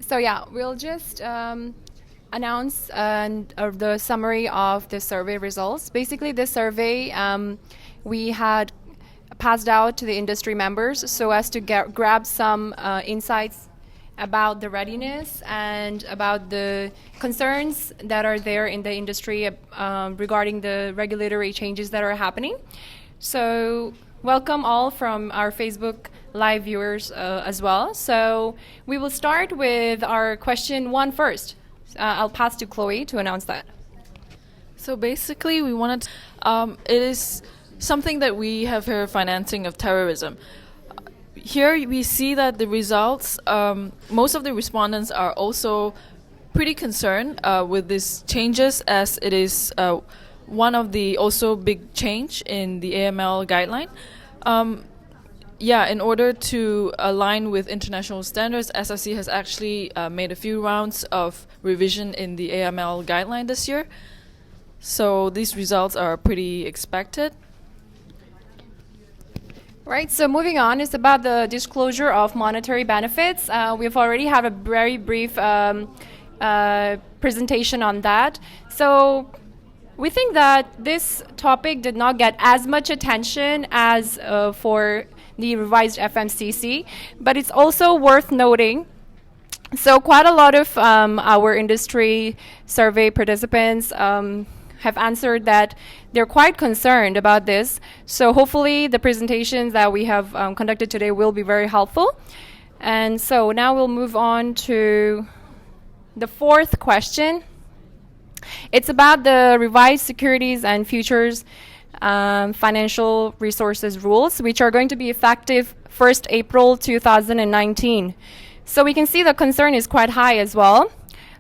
So yeah, we'll just announce the summary of the survey results. Basically, this survey we had passed out to the industry members so as to grab some insights about the readiness and about the concerns that are there in the industry regarding the regulatory changes that are happening. So welcome all from our Facebook Live viewers as well. So we will start with our question 1 first. I'll pass to Chloe to announce that. So basically, we wanted it is something that we have here, financing of terrorism. Here we see that the results, most of the respondents are also pretty concerned with these changes, as it is one of the also big change in the AML guideline. In order to align with international standards, SRC has actually made a few rounds of revision in the AML guideline this year. So these results are pretty expected. Right, so moving on is about the disclosure of monetary benefits. We've already had a very brief presentation on that. So we think that this topic did not get as much attention as for the revised FMCC, but it's also worth noting. So quite a lot of our industry survey participants have answered that they're quite concerned about this. So hopefully the presentations that we have conducted today will be very helpful. And so now we'll move on to the 4th question. It's about the revised securities and futures financial resources rules, which are going to be effective 1st April 2019. So we can see the concern is quite high as well.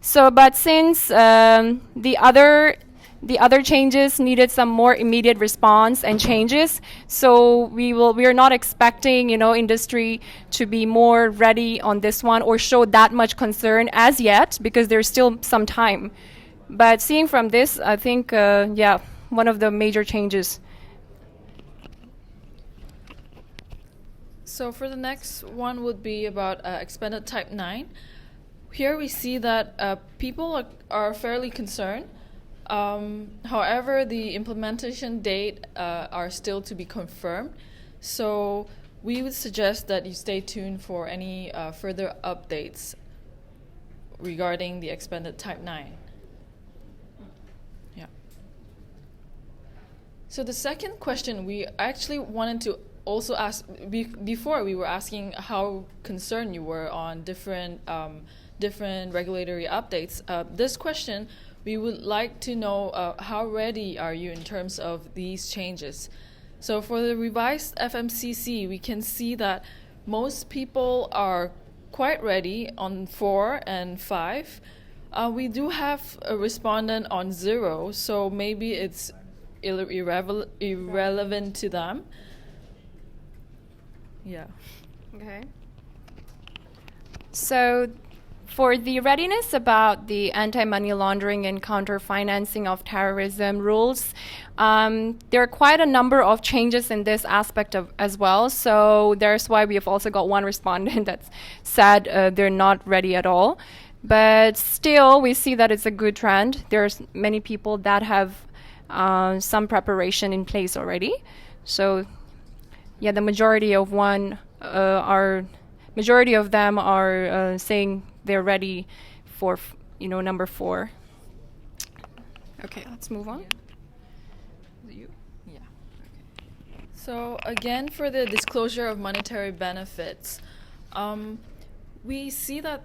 So, but since the other changes needed some more immediate response and changes, so we are not expecting, industry to be more ready on this one or show that much concern as yet, because there's still some time. But seeing from this, I think, one of the major changes. So for the next one would be about expanded type 9. Here we see that people are fairly concerned. However, the implementation date are still to be confirmed. So we would suggest that you stay tuned for any further updates regarding the expanded type 9. Yeah. So the second question we actually wanted to also ask, before we were asking how concerned you were on different regulatory updates. This question, we would like to know how ready are you in terms of these changes. So for the revised FMCC, we can see that most people are quite ready on 4 and 5. We do have a respondent on 0, so maybe it's irrelevant to them. Yeah. Okay. So for the readiness about the anti-money laundering and counter-financing of terrorism rules, there are quite a number of changes in this aspect as well. So there's why we have also got one respondent that's said they're not ready at all. But still, we see that it's a good trend. There's many people that have some preparation in place already. So yeah, the majority of them are saying they're ready for, number 4. Okay, let's move on. You? Yeah. Okay. So again, for the disclosure of monetary benefits, we see that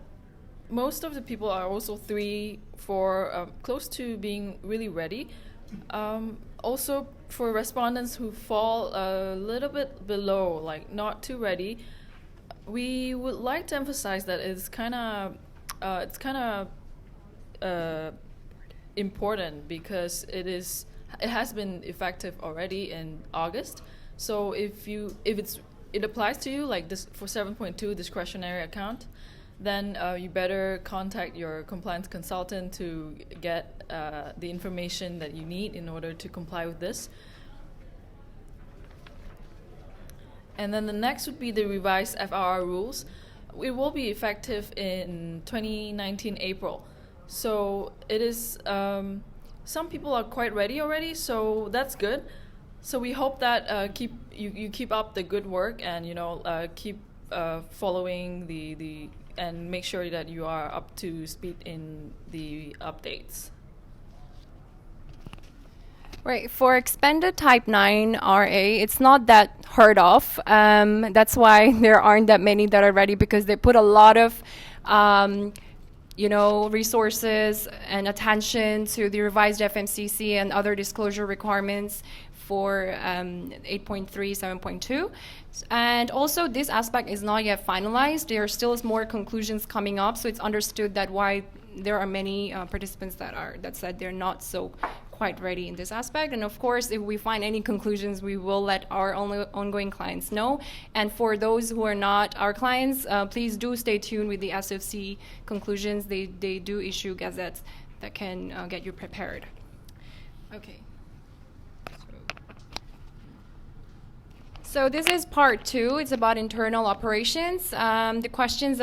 most of the people are also 3, 4, close to being really ready. Also, for respondents who fall a little bit below, like not too ready, we would like to emphasize that it's kind of important, because it has been effective already in August. So if it applies to you, like this for 7.2 discretionary account, then you better contact your compliance consultant to get the information that you need in order to comply with this. And then the next would be the revised FRR rules. it will be effective in 2019 April. So it is. Some people are quite ready already, so that's good. So we hope that you keep up the good work, and keep following the and make sure that you are up to speed in the updates. Right. For expanded Type 9 RA, it's not that heard of. That's why there aren't that many that are ready, because they put a lot of resources and attention to the revised FMCC and other disclosure requirements for 8.3, 7.2. And also, this aspect is not yet finalized. There are still more conclusions coming up, so it's understood that why there are many participants that said they're not so quite ready in this aspect. And of course, if we find any conclusions, we will let our ongoing clients know. And for those who are not our clients, please do stay tuned with the SFC conclusions. They do issue gazettes that can get you prepared. Okay. So this is part 2. It's about internal operations. The questions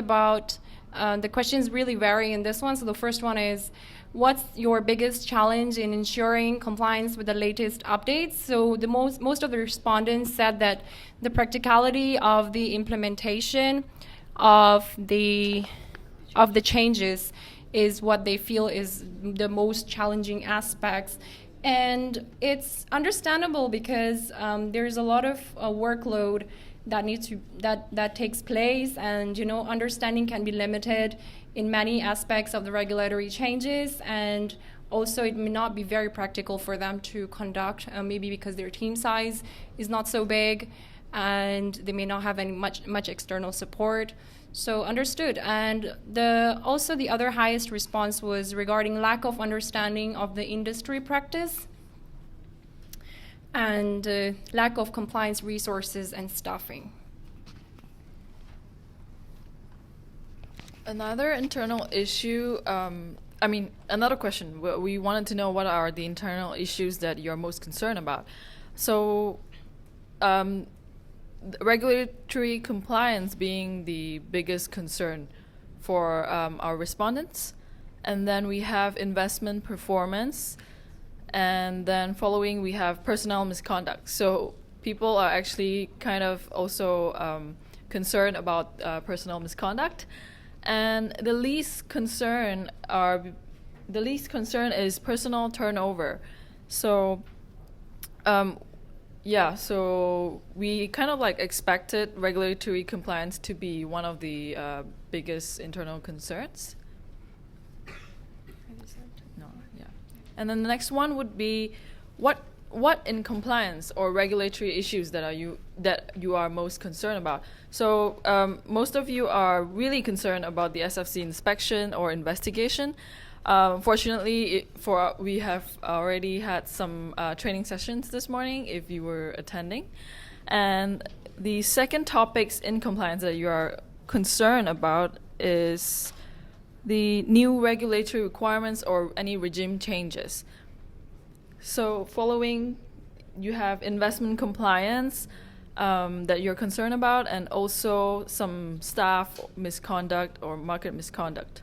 really vary in this one. So the first one is, what's your biggest challenge in ensuring compliance with the latest updates? So the most of the respondents said that the practicality of the implementation of the changes is what they feel is the most challenging aspects. And it's understandable, because there's a lot of workload that takes place, and understanding can be limited in many aspects of the regulatory changes, and also it may not be very practical for them to conduct, maybe because their team size is not so big, and they may not have any much external support. So understood. And the other highest response was regarding lack of understanding of the industry practice and lack of compliance resources and staffing. Another internal issue, another question. We wanted to know what are the internal issues that you're most concerned about. So, regulatory compliance being the biggest concern for our respondents. And then we have investment performance. And then following, we have personnel misconduct. So people are actually kind of also concerned about personnel misconduct. And the least concern is personal turnover. So, so we kind of expected regulatory compliance to be one of the biggest internal concerns. No, yeah. And then the next one would be, what in compliance or regulatory issues that you are most concerned about? So most of you are really concerned about the SFC inspection or investigation. Fortunately, we have already had some training sessions this morning, if you were attending. And the second topics in compliance that you are concerned about is the new regulatory requirements or any regime changes. So following, you have investment compliance that you're concerned about, and also some staff misconduct or market misconduct.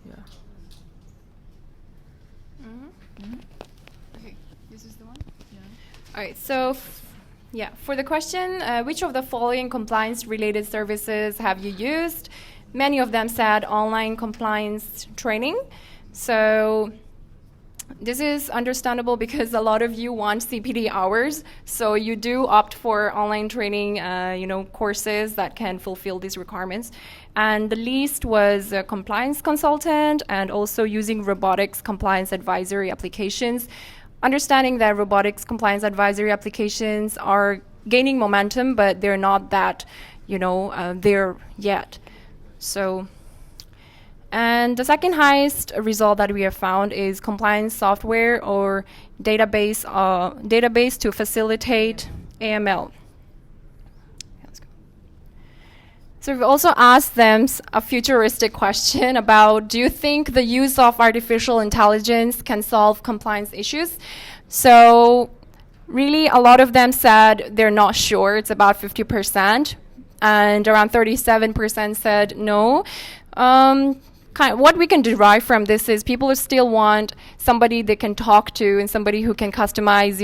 Yeah. Okay, this is the one? Yeah. All right, so for the question, which of the following compliance-related services have you used? Many of them said online compliance training. So this is understandable, because a lot of you want CPD hours, so you do opt for online training, courses that can fulfill these requirements. And the least was a compliance consultant, and also using robotics compliance advisory applications. Understanding that robotics compliance advisory applications are gaining momentum, but they're not that, there yet. So. And the second highest result that we have found is compliance software or database to facilitate AML. So we've also asked them a futuristic question about, do you think the use of artificial intelligence can solve compliance issues? So really, a lot of them said they're not sure. It's about 50%, and around 37% said no. What we can derive from this is people still want somebody they can talk to and somebody who can customize,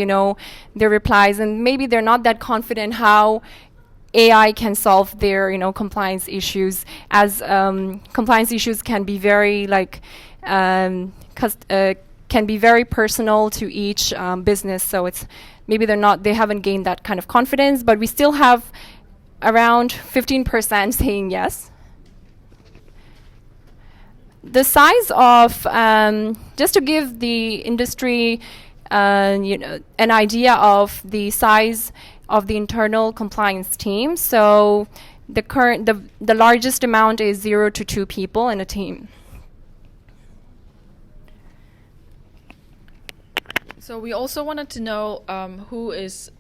their replies, and maybe they're not that confident how AI can solve their, compliance issues, as compliance issues can be very can be very personal to each business. So it's maybe they haven't gained that kind of confidence, but we still have around 15% saying yes. The size of, just to give the industry, an idea of the size of the internal compliance team. So the largest amount is 0 to 2 people in a team. So we also wanted to know who is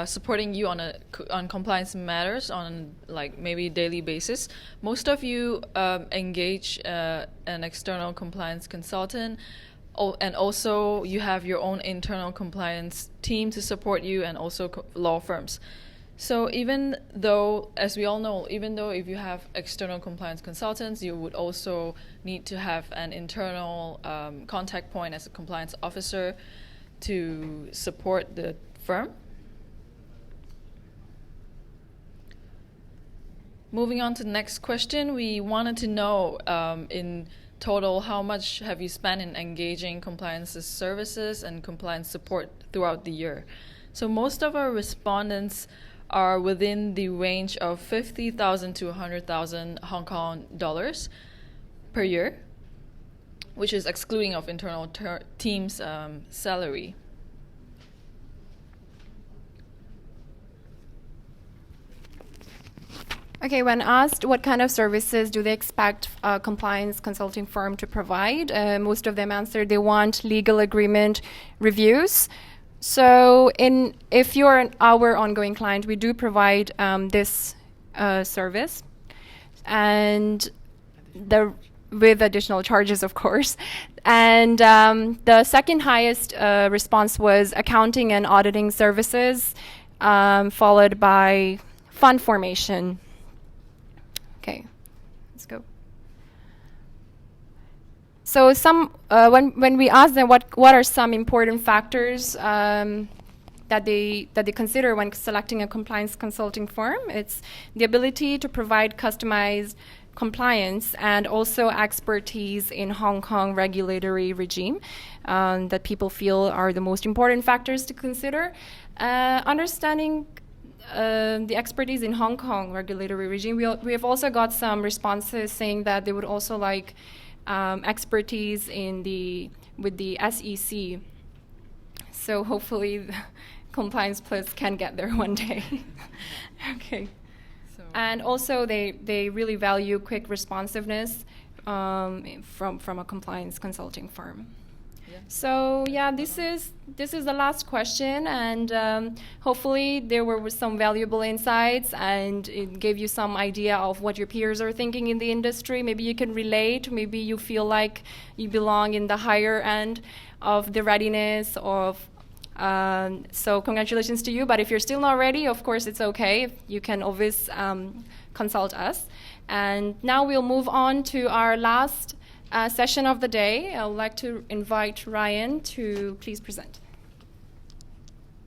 supporting you on compliance matters on maybe daily basis. Most of you engage an external compliance consultant, and also you have your own internal compliance team to support you, and also law firms. So even though, as we all know, even though if you have external compliance consultants, you would also need to have an internal contact point as a compliance officer to support the firm. Moving on to the next question, we wanted to know in total how much have you spent in engaging compliance services and compliance support throughout the year. So most of our respondents are within the range of 50,000 to 100,000 Hong Kong dollars per year, which is excluding of internal team's salary. Okay, when asked what kind of services do they expect a compliance consulting firm to provide, most of them answered they want legal agreement reviews. So if you're our ongoing client, we do provide this service, and with additional charges, of course. And the second highest response was accounting and auditing services, followed by fund formation. Okay, let's go. So when we ask them what are some important factors that they consider when selecting a compliance consulting firm, it's the ability to provide customized compliance and also expertise in Hong Kong regulatory regime that people feel are the most important factors to consider. Understanding the expertise in Hong Kong regulatory regime, we have also got some responses saying that they would also like expertise with the SEC. So hopefully CompliancePlus can get there one day. Okay. And also they really value quick responsiveness from a compliance consulting firm. Yeah. So yeah, this is the last question, and hopefully there were some valuable insights, and it gave you some idea of what your peers are thinking in the industry. Maybe you can relate. Maybe you feel like you belong in the higher end of the readiness of. So congratulations to you. But if you're still not ready, of course it's okay. You can always consult us. And now we'll move on to our last session of the day. I would like to invite Ryan to please present.